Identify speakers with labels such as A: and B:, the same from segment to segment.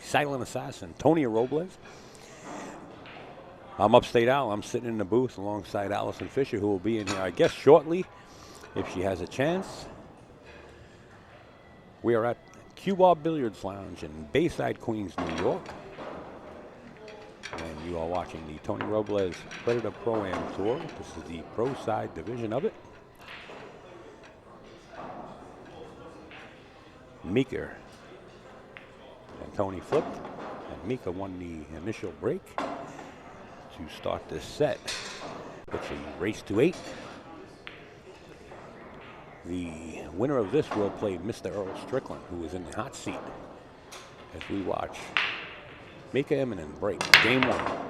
A: silent assassin, Tony Robles. I'm Upstate Al. I'm sitting in the booth alongside Allison Fisher, who will be in here, I guess, shortly, if she has a chance. We are at Cue Ball Billiards Lounge in Bayside, Queens, New York. And you are watching the Tony Robles Predator Pro-Am Tour. This is the pro side division of it. Mika and Tony flipped, and Mika won the initial break to start this set. It's a race to 8. The winner of this will play Mr. Earl Strickland, who is in the hot seat, as we watch Mika Immonen break game 1.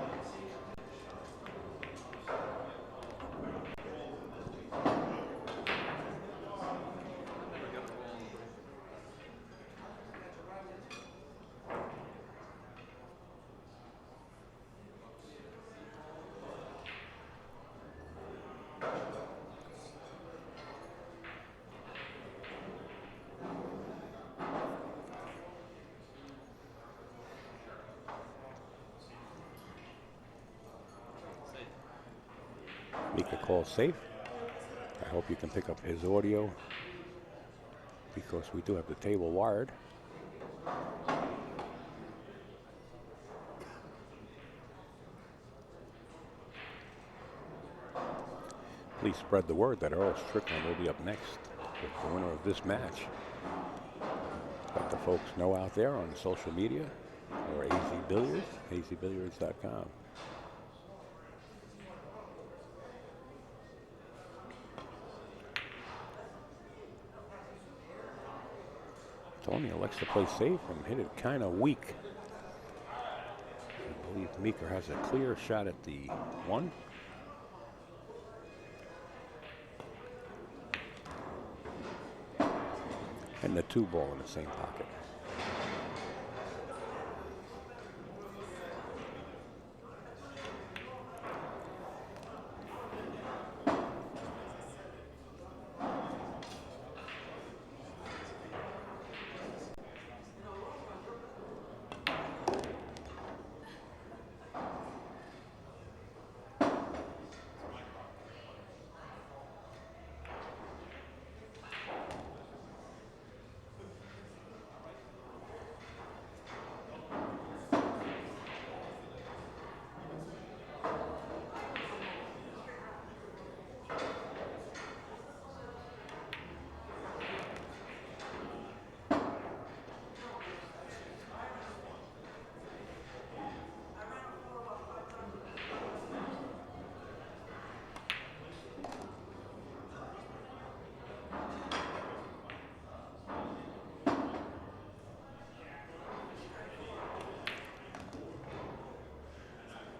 A: Mika calls safe. I hope you can pick up his audio because we do have the table wired. Please spread the word that Earl Strickland will be up next with the winner of this match. Let the folks know out there on social media or AZ Billiards, AZBilliards.com. Tony elects to play safe and hit it kind of weak. I believe Mika has a clear shot at the 1. And the 2 ball in the same pocket.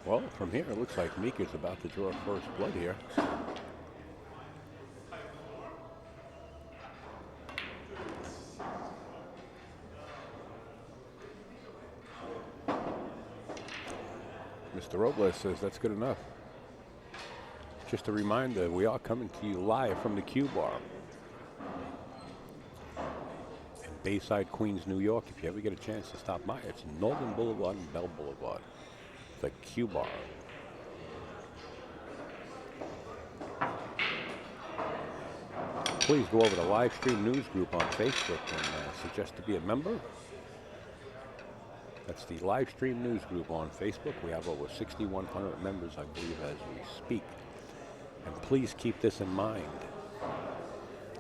A: Well, from here, it looks like Mika's about to draw first blood here. Mr. Robles says that's good enough. Just a reminder, we are coming to you live from the Cue Bar in Bayside, Queens, New York. If you ever get a chance to stop by, it's Northern Boulevard and Bell Boulevard. The Cue Bar. Please go over to the live stream news group on Facebook and suggest to be a member. That's the live stream news group on Facebook. We have over 6,100 members, I believe, as we speak. And please keep this in mind.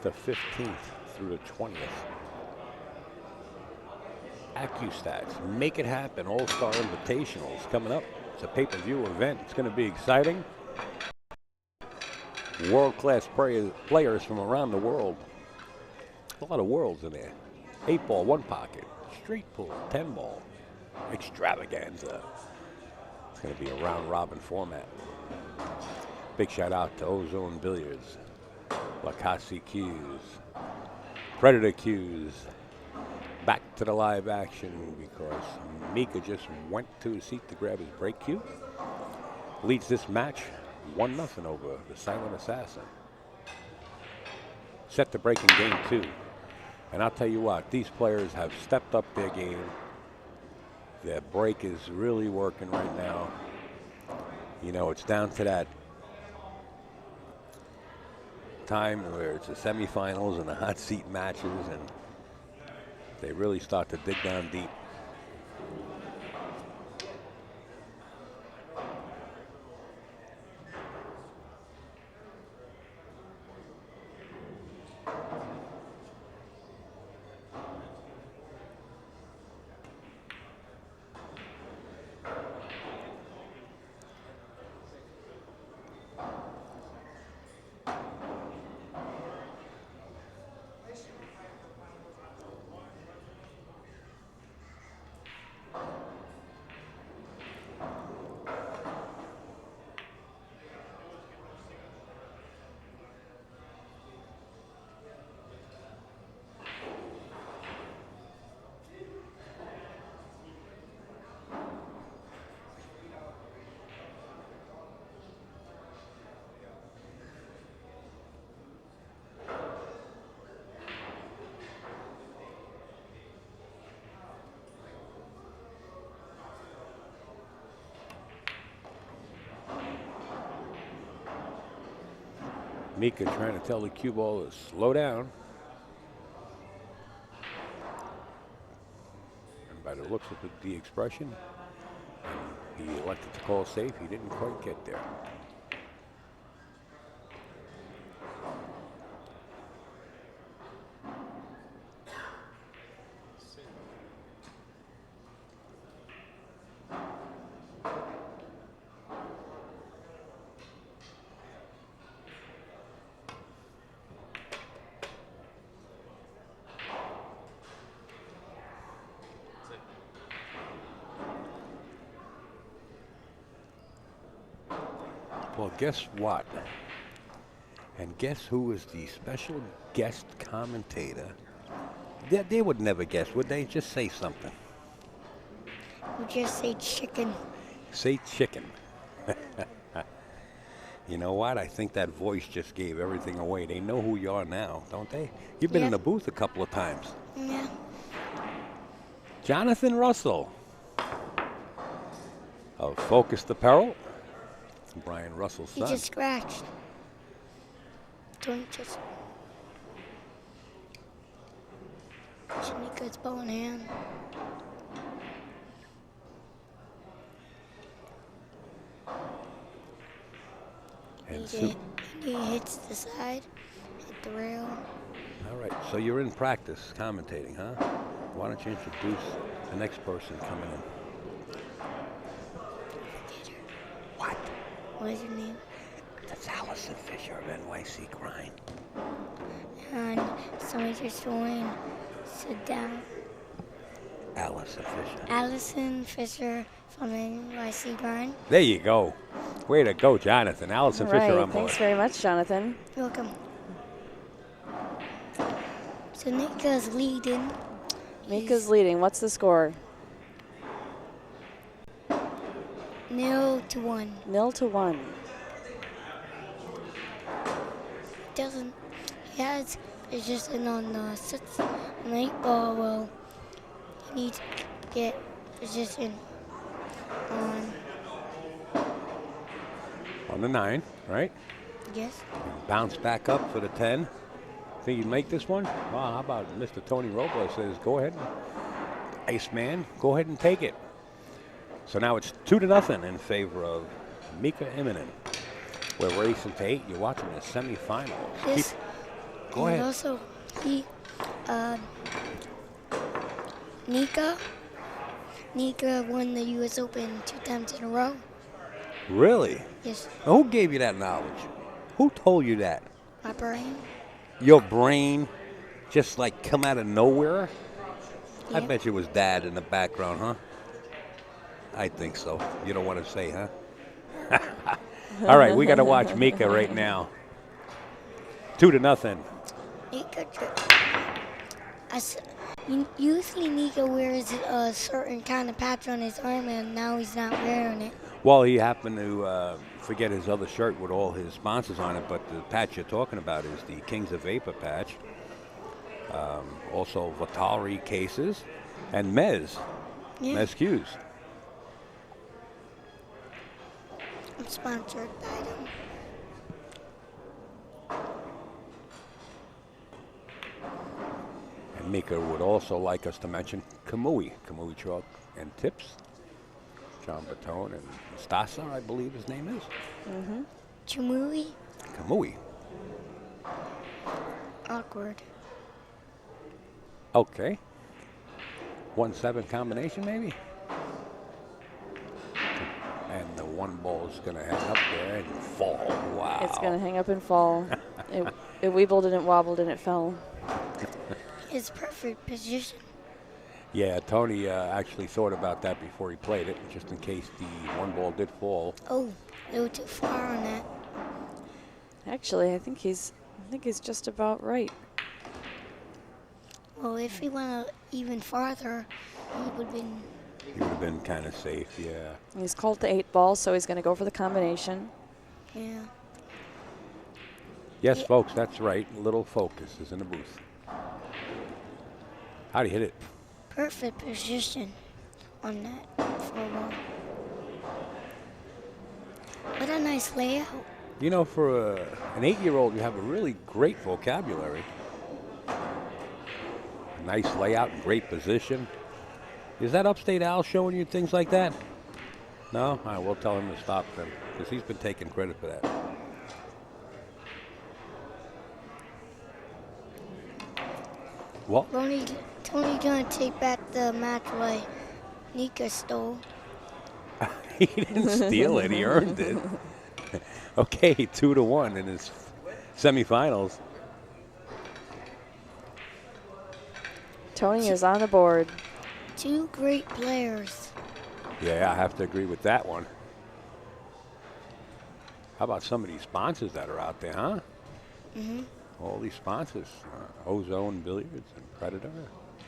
A: The 15th through the 20th. AccuStats, make it happen. All-Star Invitationals coming up. It's a pay-per-view event. It's going to be exciting. World-class players from around the world. A lot of worlds in there. 8-ball, 1 pocket. Street pool, 10-ball. Extravaganza. It's going to be a round-robin format. Big shout-out to Ozone Billiards, Lacassi Cues, Predator Cues. Back to the live action because Mika just went to his seat to grab his break cue. Leads this match 1-0 over the Silent Assassin. Set to break in game 2. And I'll tell you what, these players have stepped up their game The break is really working right now. You know, it's down to that time where it's the semifinals and the hot seat matches, and they really start to dig down deep. Mika trying to tell the cue ball to slow down. And by the looks of the expression, he elected to call safe. He didn't quite get there. Well, guess what? And guess who is the special guest commentator? They would never guess, would they? Just say something.
B: We just say chicken.
A: Say chicken. You know what? I think that voice just gave everything away. They know who you are now, don't they? You've been in the booth a couple of times.
B: Yeah.
A: Jonathan Russell of Focused Apparel. Brian Russell's son.
B: He just scratched. Don't just. Shanika's bow in hand.
A: And
B: he hits the side, hit the rail.
A: All right, so you're in practice commentating, huh? Why don't you introduce the next person coming in? What?
B: What is your name?
A: That's Allison Fisher of NYC Grind.
B: And somebody just joined. Sit down.
A: Allison Fisher.
B: Allison Fisher from NYC Grind.
A: There you go. Way to go, Jonathan. Allison Fisher on board.
C: Thanks very much, Jonathan.
B: You're welcome. So Mika's leading.
C: Mika's leading. What's the score?
B: 0-1.
C: 0-1.
B: Doesn't. He has position on the 6 on the 8 ball. Well, he needs to get position
A: on the 9, right?
B: Yes.
A: Bounce back up for the 10. Think you'd make this one? Wow, how about Mr. Tony Robles says, go ahead, Iceman, go ahead and take it. So now it's 2-0 in favor of Mika Immonen. We're racing to 8. You're watching the semifinals.
B: Yes.
A: Go ahead.
B: And also, Mika won the U.S. Open 2 times in a row.
A: Really?
B: Yes.
A: Now, who gave you that knowledge? Who told you that?
B: My brain.
A: Your brain just like come out of nowhere?
B: Yeah.
A: I bet you it was Dad in the background, huh? I think so. You don't want to say, huh? All right, we got to watch Mika right now. 2-0.
B: Mika, usually Mika wears a certain kind of patch on his arm, and now he's not wearing it.
A: Well, he happened to forget his other shirt with all his sponsors on it, but the patch you're talking about is the Kings of Vapor patch. Also Vitali cases and Mez.
B: Yeah.
A: Nice cues.
B: I'm sponsored by them.
A: And Mika would also like us to mention Kamui Chalk and Tips. John Batone and Stasa, I believe his name is.
B: Chamui?
A: Kamui.
B: Awkward.
A: Okay. 1-7 combination, maybe? And the one ball is going to hang up there and fall. Wow.
C: It's going to hang up and fall. It weebled and it wobbled and it fell.
B: It's perfect position.
A: Yeah, Tony actually thought about that before he played it, just in case the one ball did fall.
B: Oh, a little too far on that.
C: Actually, I think he's just about right.
B: Well, if he went even farther, he would have been.
A: He would have been kind of safe, yeah.
C: He's called the 8 ball, so he's going to go for the combination.
B: Yeah.
A: Yes, folks, that's right. Little focus is in the booth. How'd he hit it?
B: Perfect position on that for a ball. What a nice layout.
A: You know, for an 8-year-old, you have a really great vocabulary. Nice layout and great position. Is that Upstate Al showing you things like that? No? All right, we'll tell him to stop then, because he's been taking credit for that. Well,
B: Tony gonna take back the match like Mika stole.
A: he didn't steal it, he earned it. Okay, 2-1 in his semifinals.
C: Tony is on the board.
B: 2 great players.
A: Yeah, I have to agree with that one. How about some of these sponsors that are out there, huh? All these sponsors. Ozone Billiards and Predator,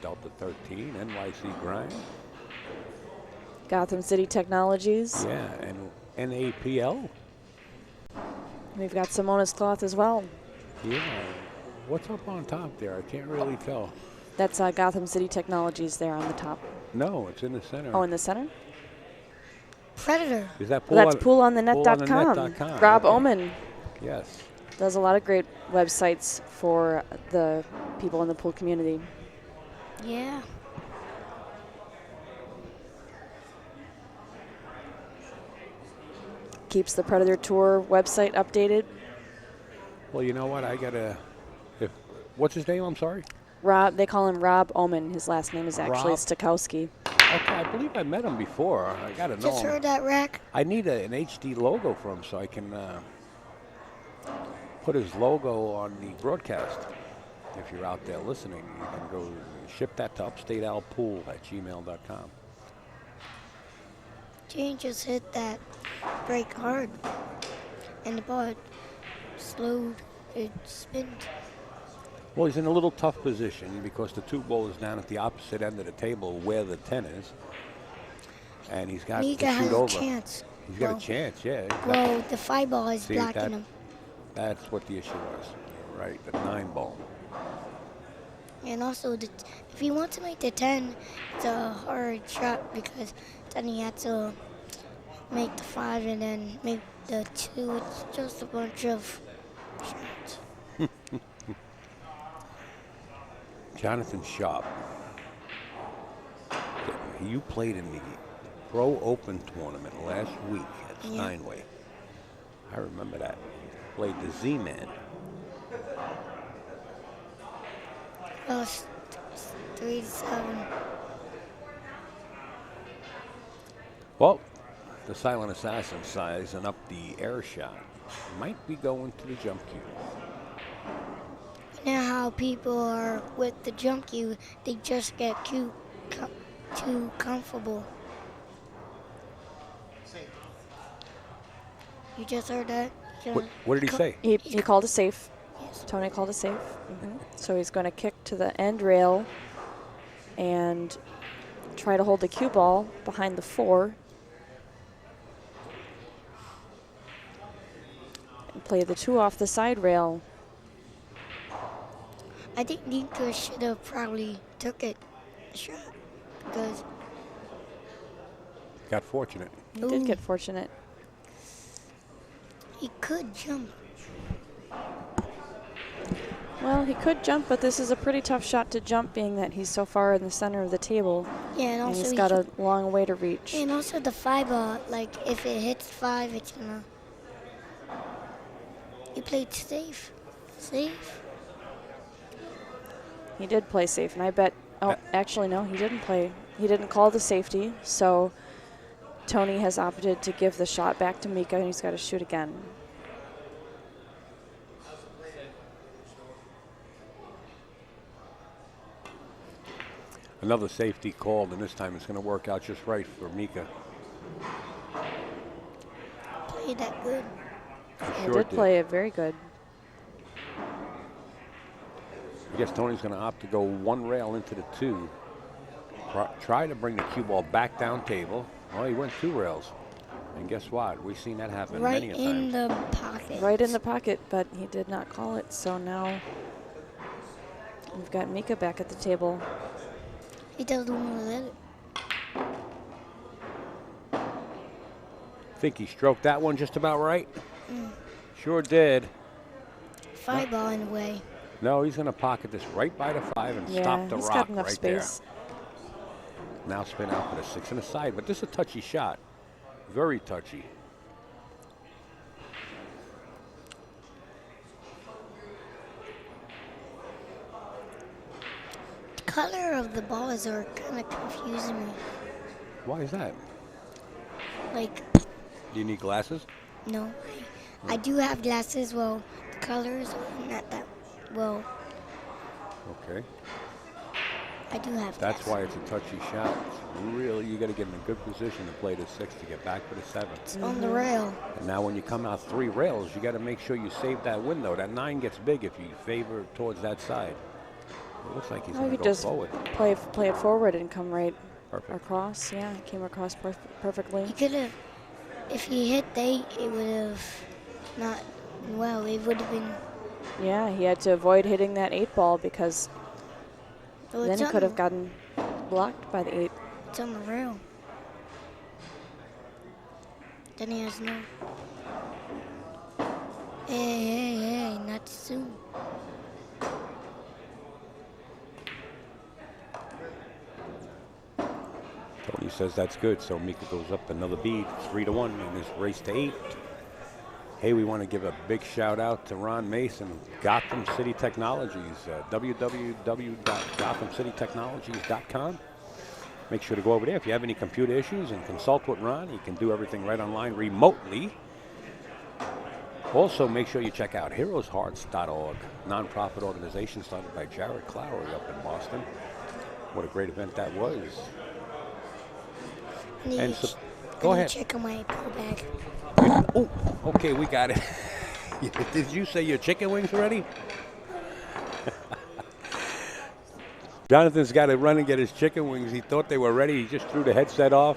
A: Delta 13, NYC Grind.
C: Gotham City Technologies.
A: Yeah, and NAPL.
C: We've got Simona's cloth as well.
A: Yeah. What's up on top there? I can't really tell.
C: That's Gotham City Technologies there on the top.
A: No, it's in the center.
C: Oh, in the center?
B: Predator.
A: Is that
C: Well, that's poolonthenet.com.
A: poolonthenet.com.
C: Rob
A: Okay.
C: Oman
A: Yes.
C: does a lot of great websites for the people in the pool community.
B: Yeah.
C: Keeps the Predator Tour website updated.
A: Well, you know what? What's his name? I'm sorry.
C: Rob, they call him Rob Oman. His last name is actually
A: Rob.
C: Stokowski.
A: Okay, I believe I met him before. I got to know
B: Just
A: him.
B: heard that, Rack.
A: I need an HD logo for him so I can put his logo on the broadcast. If you're out there listening, you can go ship that to upstatealpool@gmail.com.
B: Jane just hit that break hard, and the ball slowed. It spinned.
A: Well, he's in a little tough position because the 2 ball is down at the opposite end of the table where the 10 is. And he's got
B: Mika
A: to
B: has
A: shoot
B: a
A: over.
B: chance.
A: He's got
B: Well-
A: a chance, yeah. Exactly.
B: Well, the 5 ball is
A: See,
B: blocking him.
A: That's what the issue was. Right, the 9 ball.
B: And also, if he wants to make the 10, it's a hard shot because then he had to make the 5 and then make the 2. It's just a bunch of shots.
A: Jonathan Sharp. You played in the Pro Open tournament last week at
B: Yeah.
A: Steinway. I remember that. Played the Z-Man.
B: Well, it's 3-7.
A: Well, the Silent Assassin sizing up the air shot. Might be going to the jump cue.
B: You know how people are with the jump cue, they just get too comfortable. You just heard that?
A: What did he say?
C: He called a safe.
B: Yes.
C: Tony called a safe. So he's going to kick to the end rail and try to hold the cue ball behind the 4. And play the 2 off the side rail.
B: I think Mika should have probably took it a shot because
A: Got fortunate.
C: He did get fortunate.
B: He could jump.
C: Well, he could jump, but this is a pretty tough shot to jump, being that he's so far in the center of the table.
B: Yeah, and
C: And
B: also
C: he's got a long way to reach.
B: and also the 5 ball, like if it hits 5, it's gonna. He played safe. Safe.
C: He did play safe, and I bet. Oh, actually, no, he didn't play. He didn't call the safety, so Tony has opted to give the shot back to Mika, and he's got to shoot again.
A: Another safety called, and this time it's going to work out just right for Mika.
B: Played that good.
C: He
A: Sure
C: did play it very good.
A: I guess Tony's going to opt to go 1 rail into the 2. Try to bring the cue ball back down table. Well, he went 2 rails. And guess what? We've seen that happen
B: Right
A: many a
B: in
A: times.
B: the pocket.
C: Right in the pocket, but he did not call it. So now we've got Mika back at the table.
B: He doesn't want to let it.
A: Think he stroked that one just about right? Sure did.
B: 5 ball in the way.
A: No, he's going to pocket this right by the 5 and stop the
C: he's
A: rock
C: got enough
A: right
C: space.
A: there. Now spin out for the 6 and a side, but this is a touchy shot. Very touchy.
B: The color of the balls are kind of confusing me.
A: Why is that?
B: Like,
A: Do you need glasses?
B: no. I do have glasses. Well, the colors are not that well.
A: Okay.
B: I do have
A: That's
B: glasses.
A: why it's a touchy shot. It's really, you got to get in a good position to play the 6 to get back for the 7.
B: It's on the rail.
A: And now when you come out 3 rails, you got to make sure you save that window. That 9 gets big if you favor towards that side. It looks like he's
C: Oh,
A: going
C: he
A: to go
C: just
A: forward.
C: play it forward and come right
A: Perfect.
C: across. Yeah, it came across perfectly.
B: He could have, if he hit the 8, it would have not, well, it would have been.
C: Yeah, he had to avoid hitting that 8 ball because
B: So
C: then
B: it's
C: he
B: on
C: could have
B: the-
C: gotten blocked by the 8.
B: It's on the rail. Then he has no. Hey, not soon.
A: Tony says that's good, so Mika goes up another bead, 3-1 in this race to 8. Hey, we want to give a big shout out to Ron Mason, Gotham City Technologies, www.gothamcitytechnologies.com. Make sure to go over there. If you have any computer issues and consult with Ron, he can do everything right online remotely. Also, make sure you check out heroeshearts.org, nonprofit organization started by Jared Clowery up in Boston. What a great event that was. And so, go ahead.
B: Check on my pro bag.
A: Oh, okay, we got it. Did you say your chicken wings ready? Jonathan's got to run and get his chicken wings. He thought they were ready. He just threw the headset off.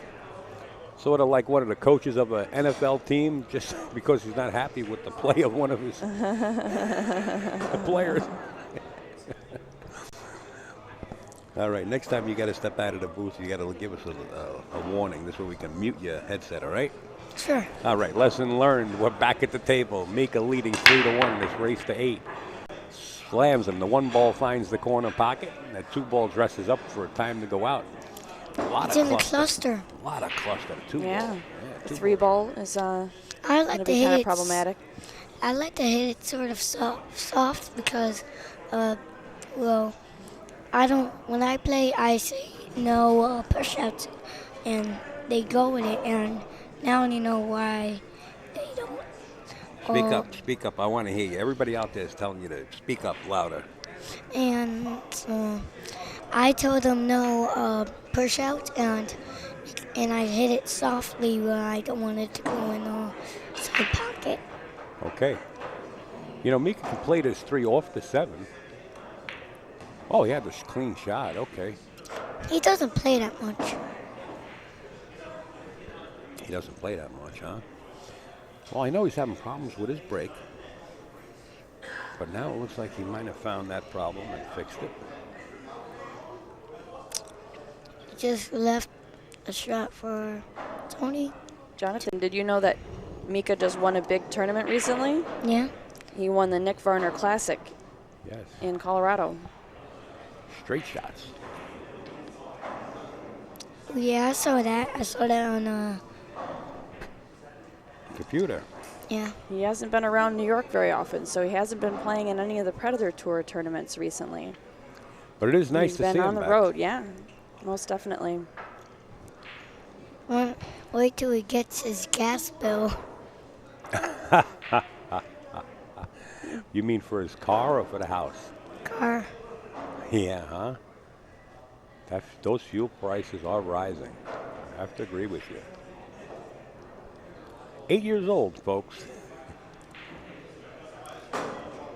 A: Sort of like one of the coaches of an NFL team, just because he's not happy with the play of one of his players. All right, next time you got to step out of the booth, you got to give us a warning. This way we can mute your headset, all right?
B: Sure.
A: All right, lesson learned. We're back at the table. Mika leading 3-1 in this race to 8. Slams him. The 1 ball finds the corner pocket. And that 2 ball dresses up for a time to go out.
B: It's in the cluster.
A: A lot of cluster. 2
C: Yeah,
A: ball.
C: the 3 ball is
B: I
C: going
B: like
C: to
B: to
C: be
B: hit
C: kind of
B: it.
C: problematic.
B: I like to hit it sort of soft because, well, I don't. When I play, I say no push-ups, and they go with it. And now you know why they don't.
A: Speak up. I want to hear you. Everybody out there is telling you to speak up louder.
B: And I told them no push-out, and I hit it softly where I don't want it to go in the side pocket.
A: Okay. You know, Mika can play this 3 off the 7. Oh, he had this clean shot. Okay.
B: He doesn't play that much.
A: He doesn't play that much, huh? Well, I know he's having problems with his break. But now it looks like he might have found that problem and fixed it.
B: He just left a shot for Tony?
C: Jonathan, did you know that Mika just won a big tournament recently?
B: Yeah.
C: He won the Nick Varner Classic
A: Yes.
C: in Colorado.
A: Straight shots.
B: Yeah, I saw that. I saw that on,
A: Computer.
B: yeah.
C: He hasn't been around New York very often, so he hasn't been playing in any of the Predator Tour tournaments recently.
A: But it is nice
C: He's
A: to
C: been
A: see him
C: on the
A: back.
C: road, yeah, most definitely.
B: Well, wait till he gets his gas bill.
A: You mean for his car or for the house?
B: Car.
A: Yeah, huh? Those fuel prices are rising. I have to agree with you. 8 years old, folks.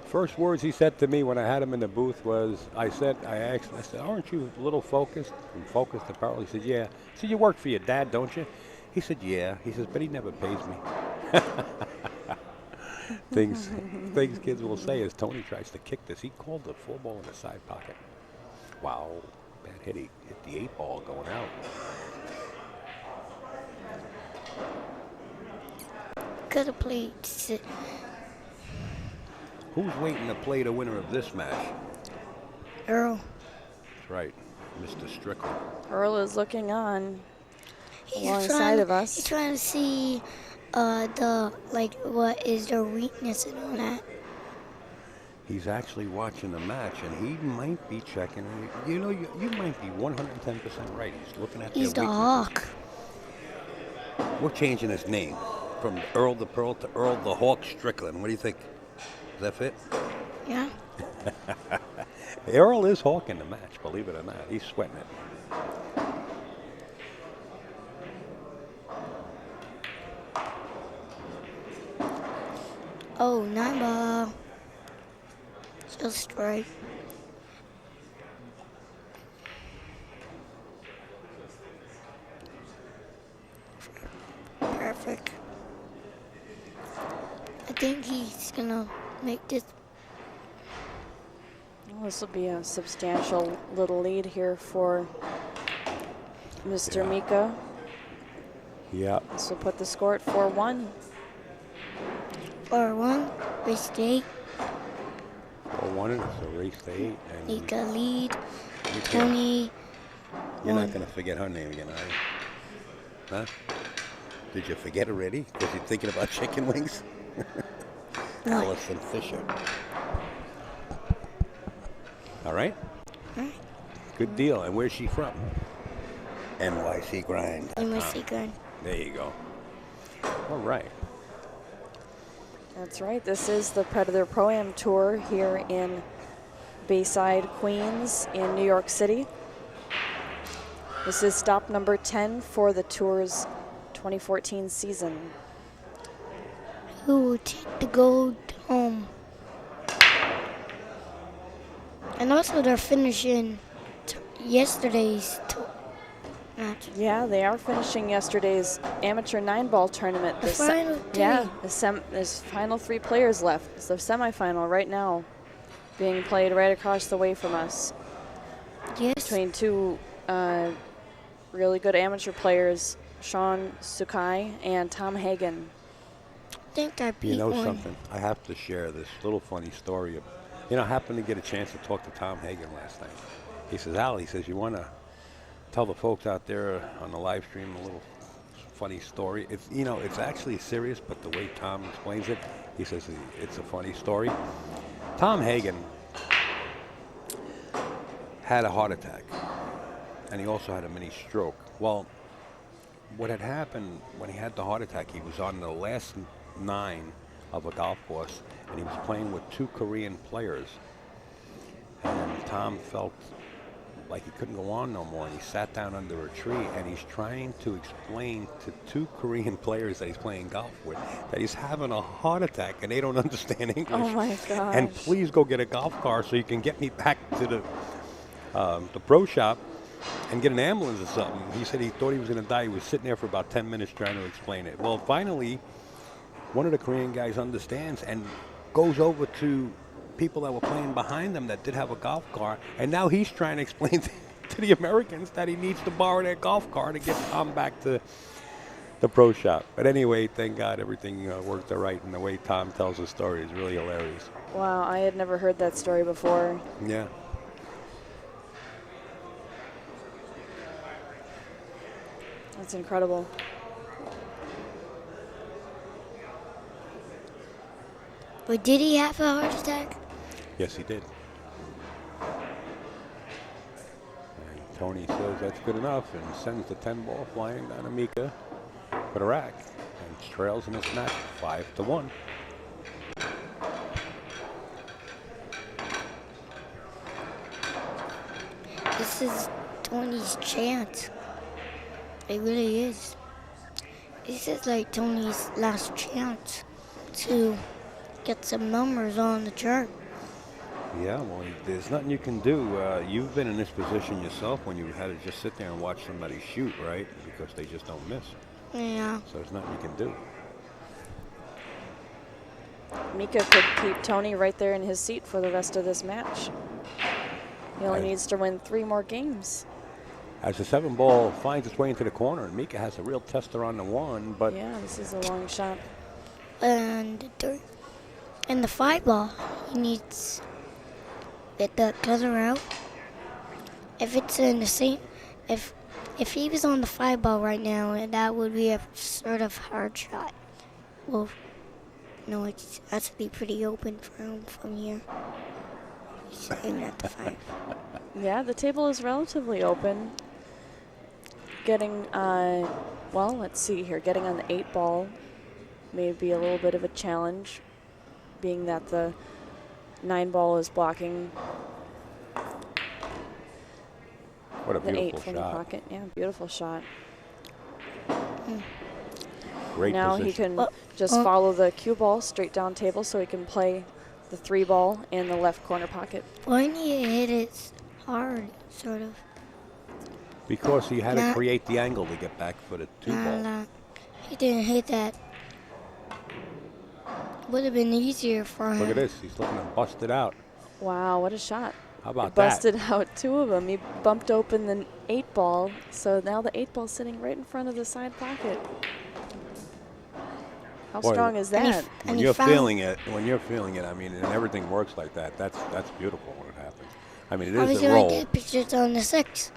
A: First words he said to me when I had him in the booth was, I said, aren't you a little focused? And focused apparently. He said, yeah. I said, you work for your dad, don't you? He said, yeah. He says, but he never pays me. Things kids will say as Tony tries to kick this. He called the 4-ball in the side pocket. Wow, bad hit. He hit the 8-ball going out.
B: Could have played.
A: Who's waiting to play the winner of this match?
B: Earl.
A: That's right, Mr. Strickland.
C: Earl is looking on
B: He's
C: alongside of us.
B: He's trying to see what is their weakness and all that.
A: He's actually watching the match, and he might be checking. You know, you might be 110% right. He's looking at
B: He's the
A: their weaknesses.
B: Hawk.
A: We're changing his name from Earl the Pearl to Earl the Hawk Strickland. What do you think? Does that fit?
B: Yeah.
A: Earl is hawking the match, believe it or not. He's sweating it.
B: Oh, 9-ball. Just right. Perfect. I think he's gonna make this.
C: Well, this will be a substantial little lead here for Mr.
A: Yeah.
C: Mika.
A: Yeah.
C: This will put the score at 4-1.
B: 4-1. Race 8.
A: 4-1, and it's a race to 8. And
B: Mika lead.
A: Mika,
B: Tony.
A: you're
B: won.
A: not going to forget her name again, are you? Huh? Did you forget already? Because you're thinking about chicken wings?
B: No.
A: Allison Fisher. All right?
B: All right.
A: Good deal. And where's she from? NYC Grind.
B: MSC Gun.
A: There you go. All right.
C: That's right. This is the Predator Pro-Am Tour here in Bayside, Queens in New York City. This is stop number 10 for the tour's 2014 season.
B: Who will take the gold home? And also they're finishing yesterday's match.
C: Yeah, they are finishing yesterday's amateur 9-ball tournament.
B: The final three.
C: Yeah, there's final 3 players left. It's the semifinal right now being played right across the way from us
B: Yes.
C: between 2 really good amateur players, Sean Sukai and Tom Hagen.
B: I think I beat
A: You know
B: one.
A: something? I have to share this little funny story. You know, I happened to get a chance to talk to Tom Hagen last night. He says, Al, he says, you want to tell the folks out there on the live stream a little funny story? It's, you know, it's actually serious, but the way Tom explains it, he says it's a funny story. Tom Hagen had a heart attack, and he also had a mini stroke. Well, what had happened when he had the heart attack, he was on the last 9 of a golf course, and he was playing with 2 Korean players. And Tom felt like he couldn't go on no more, and he sat down under a tree, and he's trying to explain to 2 Korean players that he's playing golf with that he's having a heart attack, and they don't understand English.
C: Oh my gosh.
A: And please go get a golf car so you can get me back to the pro shop and get an ambulance or something. He said he thought he was going to die. He was sitting there for about 10 minutes trying to explain it. Well, finally, one of the Korean guys understands and goes over to people that were playing behind them that did have a golf car, and now he's trying to explain to the Americans that he needs to borrow their golf car to get Tom back to the pro shop. But anyway, thank God everything worked all right, and the way Tom tells the story is really hilarious.
C: Wow, I had never heard that story before.
A: Yeah.
C: That's incredible.
B: But did he have a heart attack?
A: Yes, he did. And Tony says that's good enough and sends the 10 ball flying down to Mika for the rack and trails in this match 5-1.
B: This is Tony's chance. It really is. This is like Tony's last chance to get some numbers on the chart.
A: Yeah, well, there's nothing you can do. You've been in this position yourself when you had to just sit there and watch somebody shoot, right? Because they just don't miss.
B: Yeah.
A: So there's nothing you can do.
C: Mika could keep Tony right there in his seat for the rest of this match. He only needs to win 3 more games.
A: As the 7 ball finds its way into the corner, and Mika has a real tester on the 1, but
C: Yeah, this is a long shot.
B: And the 5 ball, he needs to get the color out. If it's in the same, if he was on the 5 ball right now, that would be a sort of hard shot. Well, no, it's actually pretty open for him from here. He's aiming at the 5.
C: Yeah, the table is relatively open. Getting, well, let's see here. Getting on the 8 ball may be a little bit of a challenge, being that the 9 ball is blocking
A: what a
C: the 8
A: beautiful
C: from the
A: shot.
C: pocket. Yeah, beautiful shot.
A: Great
C: Now
A: position.
C: he can just follow the cue ball straight down table so he can play the 3 ball in the left corner pocket.
B: Why didn't he hit it hard, sort of?
A: Because he had to
B: Nah.
A: create the angle to get back for the 2 ball.
B: Nah, he didn't hit that. Would have been easier for him.
A: Look at this. He's looking to bust it out.
C: Wow, what a shot.
A: How about
C: He busted
A: that?
C: out 2 of them. He bumped open the 8 ball, so now the 8 ball's sitting right in front of the side pocket. How
A: Boy,
C: strong is
B: And he
C: that?
B: f-
A: When
B: and he
A: you're
B: found-
A: feeling it, I mean, and everything works like that, that's beautiful when it happens. I mean,
B: I
A: it
B: was
A: is a
B: going
A: roll.
B: to get position on the 6.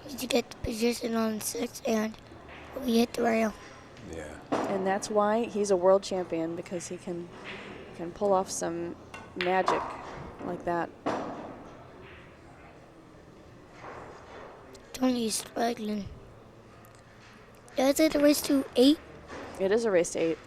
B: Did you get the position on the 6 and we hit the rail?
A: Yeah.
C: And that's why he's a world champion, because he can pull off some magic like that.
B: Tony's struggling. Is it a race to 8?
C: It is a race to 8.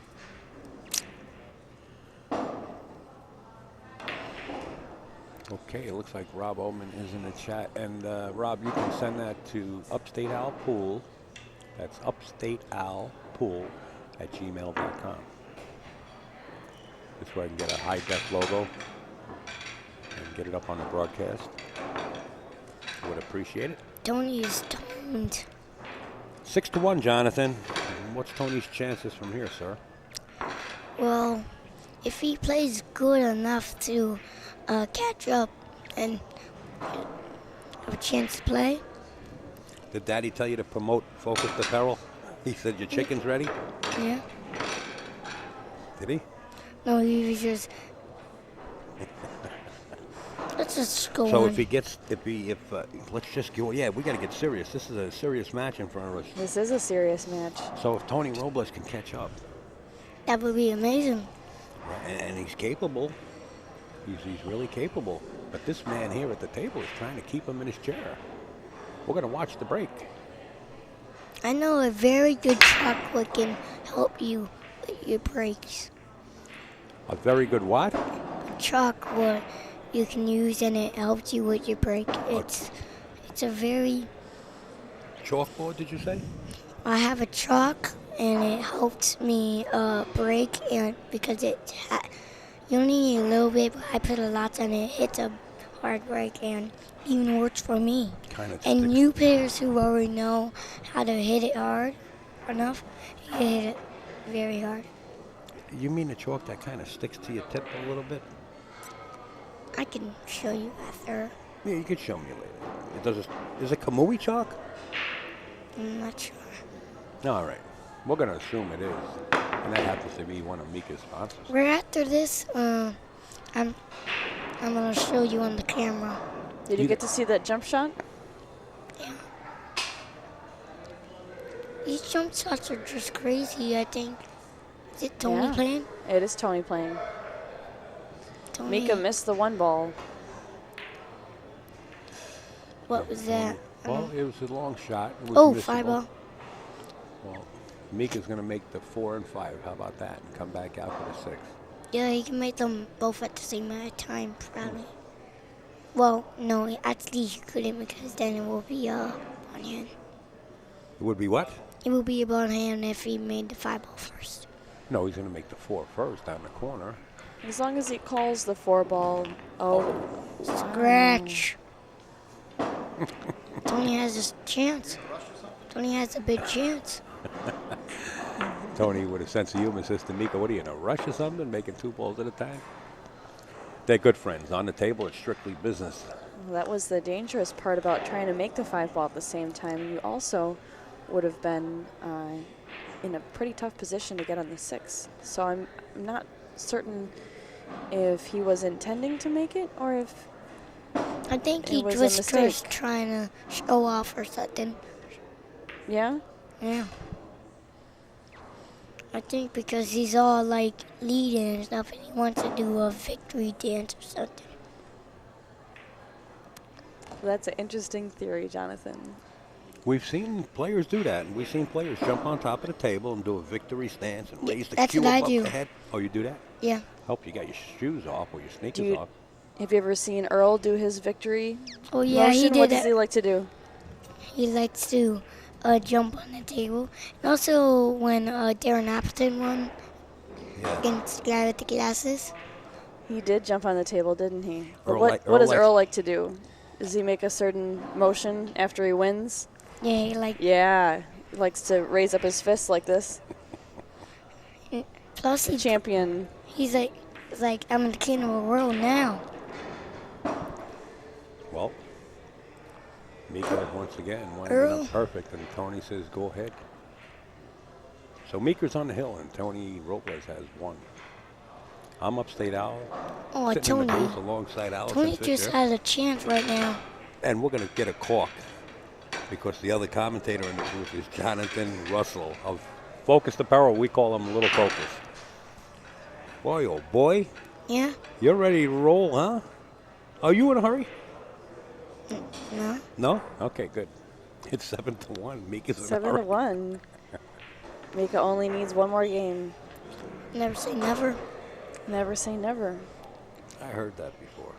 A: Okay, it looks like Rob Oman is in the chat. And Rob, you can send that to Upstate Owl Pool. That's upstateowlpool@gmail.com. This way I can get a high def logo and get it up on the broadcast. I would appreciate it.
B: Tony's toned.
A: 6-1, Jonathan. And what's Tony's chances from here, sir?
B: Well, if he plays good enough to catch up and have a chance to play.
A: Did Daddy tell you to promote Focused Apparel? He said your chicken's ready?
B: Yeah.
A: Did he?
B: No, he was just. Let's just go
A: So
B: on.
A: if let's just go, yeah, we got to get serious. This is a serious match in front of us.
C: This is a serious match.
A: So if Tony Robles can catch up,
B: That would be amazing.
A: and he's capable, he's really capable. But this man here at the table is trying to keep him in his chair. We're going to watch the break.
B: I know a very good chocolate can help you with your brakes.
A: A very good what?
B: Chocolate you can use and it helps you with your brake. It's a very.
A: Chalkboard, did you say?
B: I have a chalk and it helps me brake, and because you only need a little bit, but I put a lot and it hits a hard brake and even works for me.
A: Kind of
B: And
A: sticks.
B: new players who already know how to hit it hard enough, you hit it very hard.
A: You mean the chalk that kind of sticks to your tip a little bit?
B: I can show you after.
A: Yeah, you could show me later. Is it Kamui chalk?
B: I'm not sure.
A: All right. We're going to assume it is. And that happens to be one of Mika's sponsors.
B: Right after this, I'm gonna show you on the camera.
C: Did you get to see that jump shot?
B: Yeah. These jump shots are just crazy, I think. Is it Tony
C: Yeah.
B: playing?
C: It is Tony playing.
B: Tony.
C: Mika missed the one ball.
B: What was that?
A: Well, it was a long shot. It was
B: Oh,
A: missable.
B: 5-ball.
A: Well, Mika's going to make the 4 and 5. How about that? And come back out for the 6.
B: Yeah, he can make them both at the same time, probably. Well, no, actually he couldn't because then it will be on hand.
A: It would be what?
B: It will be on hand if he made the 5-ball first.
A: No, he's going to make the 4 first down the corner.
C: As long as he calls the 4 ball. Oh,
B: Scratch. Tony has a chance. Tony has a big chance.
A: Tony, with a sense of humor, says to Mika, what are you, in a rush or something, making 2 balls at a time? They're good friends. On the table, it's strictly business.
C: well, that was the dangerous part about trying to make the 5 ball at the same time. You also would have been in a pretty tough position to get on the 6. So I'm not certain if he was intending to make it or if
B: I think he
C: It was a
B: was just
C: mistake.
B: trying to show off or something.
C: yeah.
B: Yeah. I think because he's all like leading and stuff and he wants to do a victory dance or something.
C: That's an interesting theory, Jonathan.
A: We've seen players do that, and we've seen players jump on top of the table and do a victory stance and raise the
B: that's
A: cue
B: what I
A: above
B: do.
A: the head. Oh, you do that?
B: Yeah.
A: Hope you got your shoes off or your sneakers
C: you-
A: off.
C: Have you ever seen Earl do his victory
B: Oh yeah,
C: motion?
B: he did
C: What does
B: that.
C: he like to do?
B: He likes to jump on the table. And also when Darren Appleton won
A: Yeah.
B: against the guy with the glasses.
C: He did jump on the table, didn't he? But
A: Earl
C: what
A: like-
C: what
A: Earl
C: does
A: likes-
C: Earl like to do? Does he make a certain motion after he wins?
B: Yeah, he like.
C: Yeah, he likes to raise up his fists like this.
B: Plus
C: The champion.
B: he's like I'm the king of the world now.
A: Well, Mika once again winding
B: Earl.
A: up perfect, and Tony says, go ahead. So Mika's on the hill, and Tony Robles has 1. I'm upstate Owl,
B: Oh,
A: sitting in the
B: Tony.
A: booth alongside Allison
B: Tony
A: Fisher.
B: just has a chance right now.
A: And we're going to get a cork because the other commentator in the booth is Jonathan Russell of Focus Apparel. We call him Little Focus. Boy, oh boy,
B: Yeah?
A: you're ready to roll, huh? Are you in a hurry?
B: No?
A: No? Okay, good. It's 7-1. Mika's in a
C: 7 to
A: hurry.
C: 1. Mika only needs 1 more game.
B: Never say never.
C: Never say never.
A: I heard that before.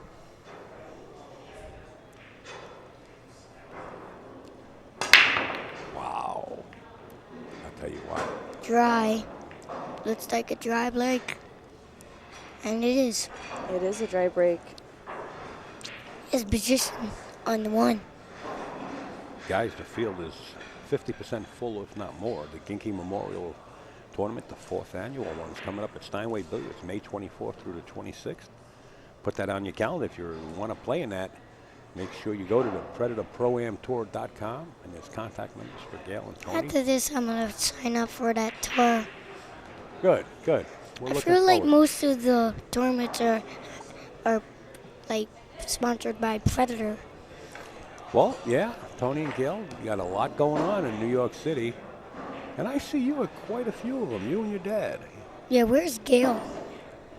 A: Wow. I'll tell you what.
B: Dry. Looks like a dry leg. And it is.
C: It is a dry break.
B: His position on the 1.
A: Guys, the field is 50% full, if not more. The Ginkgo Memorial Tournament, the 4th annual one, is coming up at Steinway Billiards, May 24th through the 26th. Put that on your calendar if you want to play in that. Make sure you go to the PredatorProAmTour.com, and there's contact numbers for Gail and Tony.
B: After this, I'm going to sign up for that tour.
A: Good, good. We're
B: I
A: looking
B: feel like
A: forward.
B: most of the tournaments are like sponsored by Predator.
A: Well, yeah, Tony and Gail, you got a lot going on in New York City. And I see you at quite a few of them, you and your dad.
B: Yeah, where's Gail?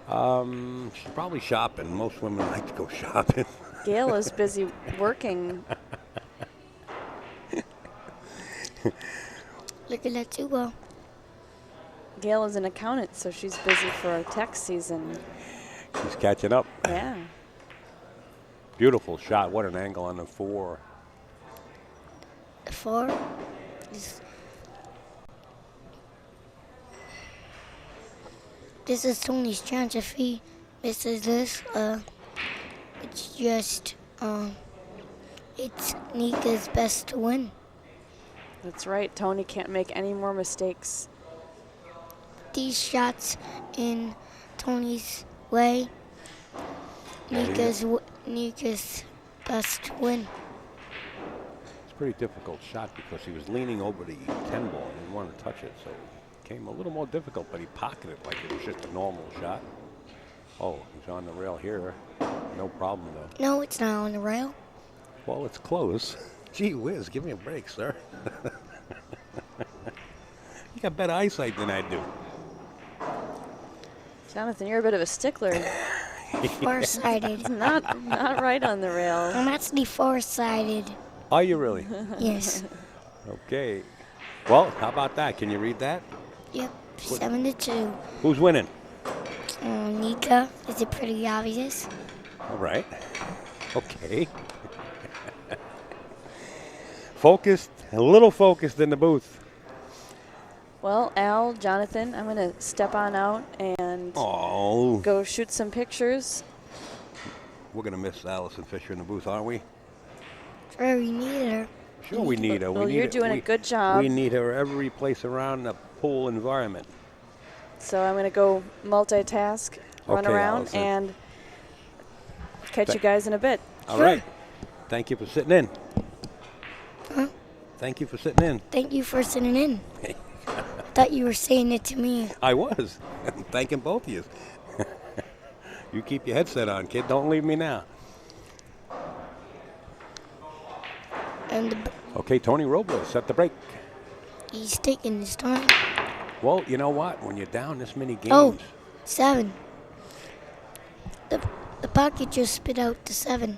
A: She's probably shopping. Most women like to go shopping.
C: Gail is busy working.
B: Look at that too well.
C: Gail is an accountant, so she's busy for tax season.
A: She's catching up.
C: Yeah.
A: Beautiful shot. What an angle on the 4.
B: The 4 is. This is Tony's chance. If he misses this, it's just it's Mika's best to win.
C: That's right. Tony can't make any more mistakes.
B: These shots in Tony's way, Mika's best to win.
A: It's a pretty difficult shot because he was leaning over the 10 ball and didn't want to touch it. So became a little more difficult, but he pocketed like it was just a normal shot. Oh, he's on the rail here. No problem, though.
B: No, it's not on the rail.
A: Well, it's close. Gee whiz, give me a break, sir. You got better eyesight than I do.
C: Jonathan, you're a bit of a stickler.
B: Farsighted.
C: not right on the rail.
B: I'm actually farsighted.
A: Are you really?
B: Yes.
A: Okay. Well, how about that? Can you read that?
B: Yep. 7-2.
A: Who's winning?
B: Mika. Is it pretty obvious?
A: All right. Okay. Focused, a little focused in the booth.
C: Well, Al, Jonathan, I'm going to step on out and go shoot some pictures.
A: We're going to miss Allison Fisher in the booth, aren't we?
B: Sure, we need her.
A: Sure, we need her.
C: Well, you're doing a good job.
A: We need her every place around the pool environment.
C: So I'm going to go multitask, run
A: Okay,
C: around,
A: Allison.
C: and catch you guys in a bit.
A: All right. Thank you for sitting in.
B: Huh?
A: Thank you for sitting in.
B: Thank you for sitting in. Thought you were saying it to me.
A: I was. I'm thanking both of you. You keep your headset on, kid. Don't leave me now.
B: And
A: Okay, Tony Robles, set the break.
B: he's taking his time.
A: Well, you know what? When you're down this many games,
B: Oh, 7. The pocket just spit out the 7.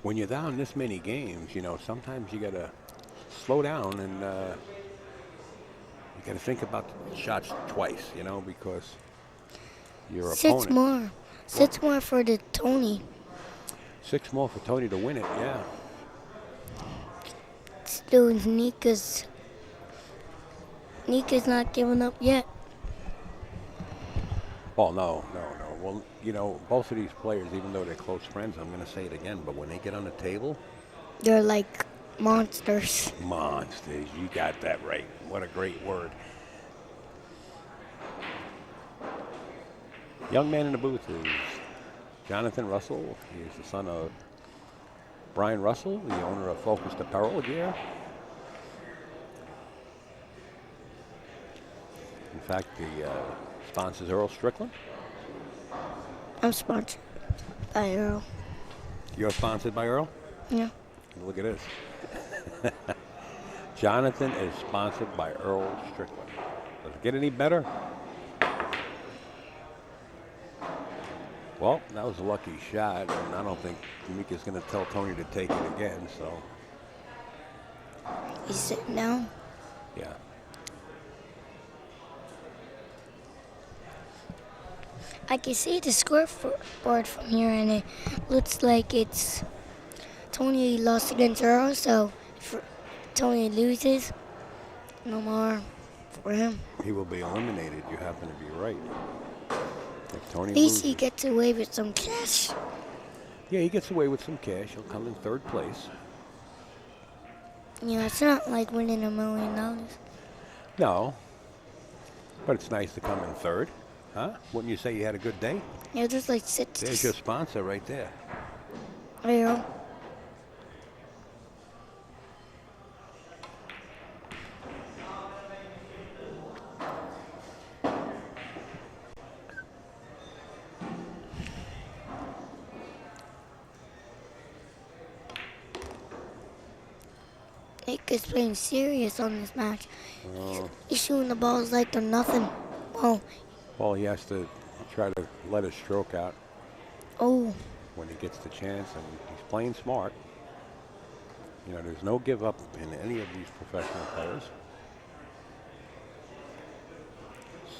A: when you're down this many games, you know, sometimes you got to slow down and you got to think about the shots twice, you know, because your
B: Six
A: opponent.
B: more. 6 more for the Tony.
A: 6 more for Tony to win it, yeah.
B: Still, Nika's not giving up yet.
A: Oh, no. Well, you know, both of these players, even though they're close friends, I'm going to say it again, but when they get on the table,
B: They're like monsters.
A: monsters. You got that right. What a great word. Young man in the booth is Jonathan Russell. He is the son of Brian Russell, the owner of Focused Apparel Gear. In fact, the sponsors Earl Strickland.
B: I'm sponsored by Earl.
A: You're sponsored by Earl?
B: Yeah.
A: Look at this. Jonathan is sponsored by Earl Strickland. Does it get any better? Well, that was a lucky shot, and I don't think Mika's going to tell Tony to take it again, so,
B: He's sitting down.
A: yeah.
B: I can see the scoreboard from here, and it looks like it's Tony lost against Earl, so if Tony loses, no more for him.
A: He will be eliminated. You happen to be right. If Tony
B: At least he
A: loses,
B: gets away with some cash.
A: yeah, he gets away with some cash. He'll come in 3rd place.
B: You know, it's not like winning $1 million.
A: No, but it's nice to come in 3rd. Huh? Wouldn't you say you had a good day?
B: Yeah, just like sit.
A: There's your sponsor right there.
B: Earl. Nick is playing serious on this match. He's shooting the balls like they're nothing. Oh,
A: Well, he has to try to let his stroke out
B: oh,
A: when he gets the chance, and he's playing smart. You know, there's no give up in any of these professional players.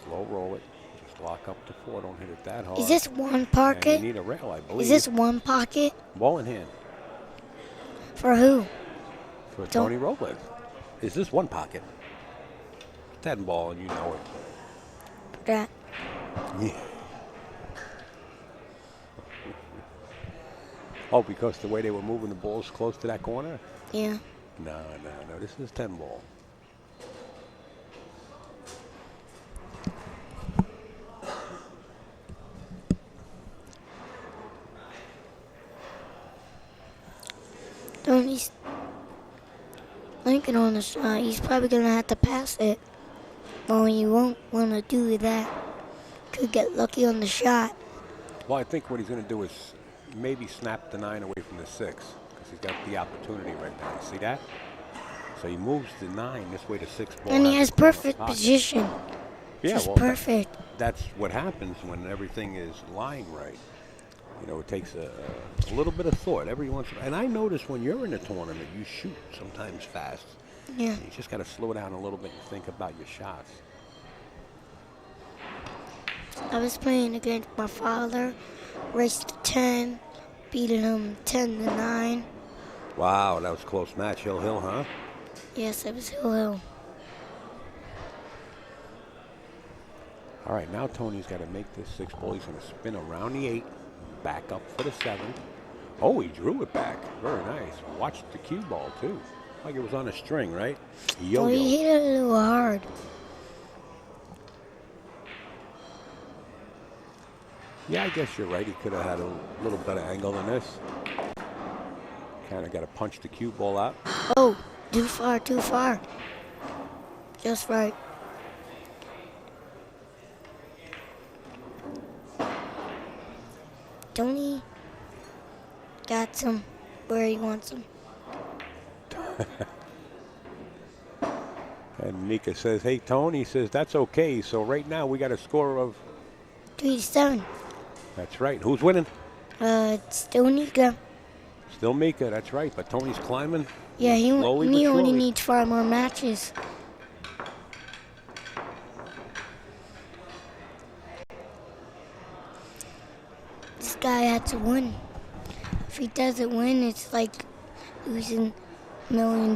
A: Slow roll it. Just lock up to 4. Don't hit it that hard.
B: is this one
A: And
B: pocket?
A: you need a rail, I believe.
B: Is this one pocket?
A: Ball in hand
B: For who?
A: for Tony Robles. Is this one pocket? That ball, and you know it.
B: That.
A: Yeah. Oh, because the way they were moving the balls close to that corner?
B: Yeah.
A: No. This is 10 ball.
B: Tony's Lincoln on the shot. He's probably going to have to pass it. Well, you won't want to do that. Could get lucky on the shot.
A: Well, I think what he's going to do is maybe snap the 9 away from the 6 because he's got the opportunity right now. See that? So he moves the 9 this way to 6 ball.
B: And he has
A: the corner
B: perfect
A: pocket.
B: position.
A: Yeah,
B: Just
A: well,
B: perfect.
A: that's what happens when everything is lying right. You know, it takes a little bit of thought every once in a while. And I notice when you're in a tournament, you shoot sometimes fast.
B: Yeah.
A: You just got to slow down a little bit and think about your shots.
B: I was playing against my father, raced to 10, beating him 10-9.
A: Wow, that was a close match. Hill, huh?
B: Yes, it was Hill.
A: All right, now Tony's got to make this 6 ball. He's going to spin around the 8, back up for the 7. Oh, he drew it back. Very nice. Watch the cue ball, too. Like it was on a string, right? Yo-yo.
B: Oh, he hit it a little hard.
A: Yeah, I guess you're right. He could have had a little better angle than this. Kind of got to punch the cue ball out.
B: Oh, too far. Just right. Tony got some where he wants them.
A: And Mika says, hey, Tony, says, that's okay. So right now we got a score of...
B: 3-7.
A: That's right. Who's winning?
B: It's still Mika.
A: Still Mika, that's right. But Tony's climbing.
B: Yeah, he
A: slowly but
B: only
A: surely.
B: needs 5 more matches. This guy had to win. If he doesn't win, it's like losing $1 million.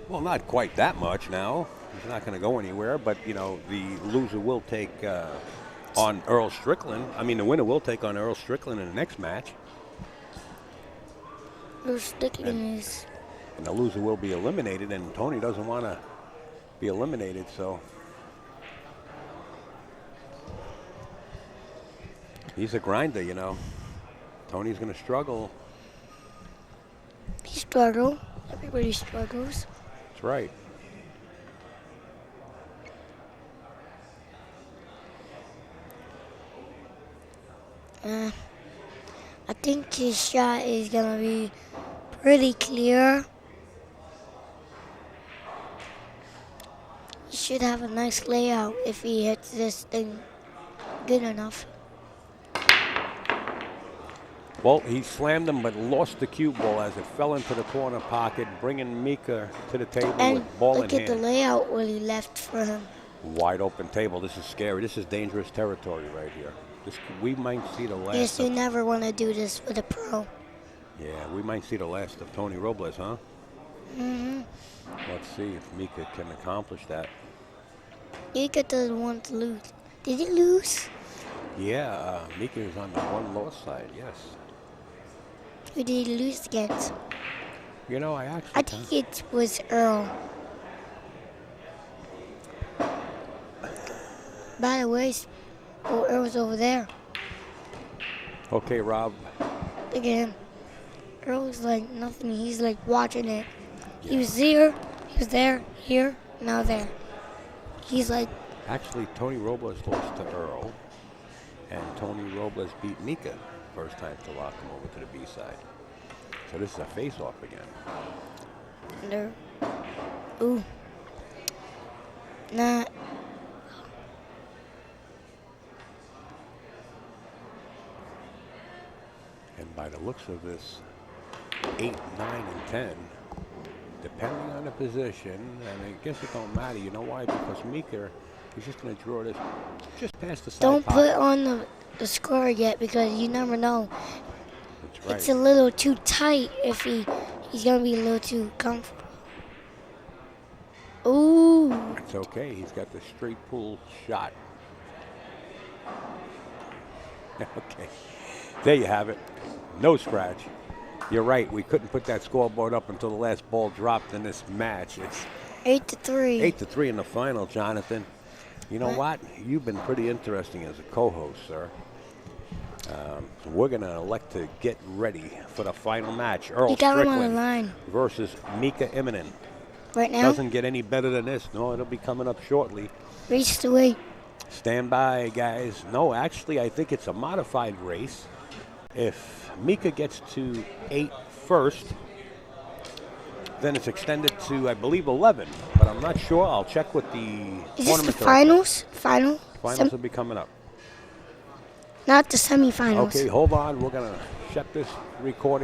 A: Well, not quite that much now. He's not going to go anywhere. But, you know, the loser will take on Earl Strickland. I mean, the winner will take on Earl Strickland in the next match.
B: Earl Strickland is...
A: And the loser will be eliminated, and Tony doesn't want to be eliminated, so... He's a grinder, you know. Tony's going to struggle.
B: He struggled. Everybody struggles.
A: That's right.
B: I think his shot is going to be pretty clear. He should have a nice layout if he hits this thing good enough.
A: Well, he slammed him but lost the cue ball as it fell into the corner pocket, bringing Mika to the table
B: And
A: with ball in
B: look at the
A: hand.
B: layout what he left for him.
A: Wide open table. This is scary. This is dangerous territory right here. We might see the last.
B: Yes, you never want to do this with a pro.
A: Yeah, we might see the last of Tony Robles, huh?
B: Mm-hmm.
A: Let's see if Mika can accomplish that.
B: Mika doesn't want to lose. Did he lose?
A: Yeah, Mika is on the one-loss side, yes.
B: Who did he lose against?
A: You know, I
B: I think it was Earl. By the way, Earl's over there.
A: Okay, Rob.
B: Look at him. Earl's like nothing. He's like watching it.
A: Yeah.
B: He was there, here, now there. He's like...
A: Actually, Tony Robles lost to Earl, and Tony Robles beat Mika first time to lock him over to the B side. So this is a face-off again.
B: There. Ooh. Nah.
A: And by the looks of this, 8, 9, and 10, depending on the position, and I guess it don't matter. You know why? Because Mika is just going to draw this just past the side
B: Don't
A: pocket.
B: put on the score yet because you never know.
A: That's right.
B: It's a little too tight if he's going to be a little too comfortable. Ooh.
A: It's okay. He's got the straight pull shot. Okay. There you have it. No scratch. You're right. We couldn't put that scoreboard up until the last ball dropped in this match. It's
B: 8-3.
A: 8-3 in the final, Jonathan. You know what? You've been pretty interesting as a co-host, sir. So we're going to elect to get ready for the final match. Earl
B: You got him on the
A: Strickland
B: line.
A: versus Mika Immonen.
B: Right now?
A: Doesn't get any better than this. No, it'll be coming up shortly.
B: Race to wait.
A: Stand by, guys. No, actually, I think it's a modified race. If Mika gets to 8 first, then it's extended to, I believe, 11. But I'm not sure. I'll check with the
B: Is this
A: tournament
B: the
A: director.
B: finals?
A: Finals will be coming up.
B: Not the semifinals.
A: Okay, hold on. We're going to shut this recording.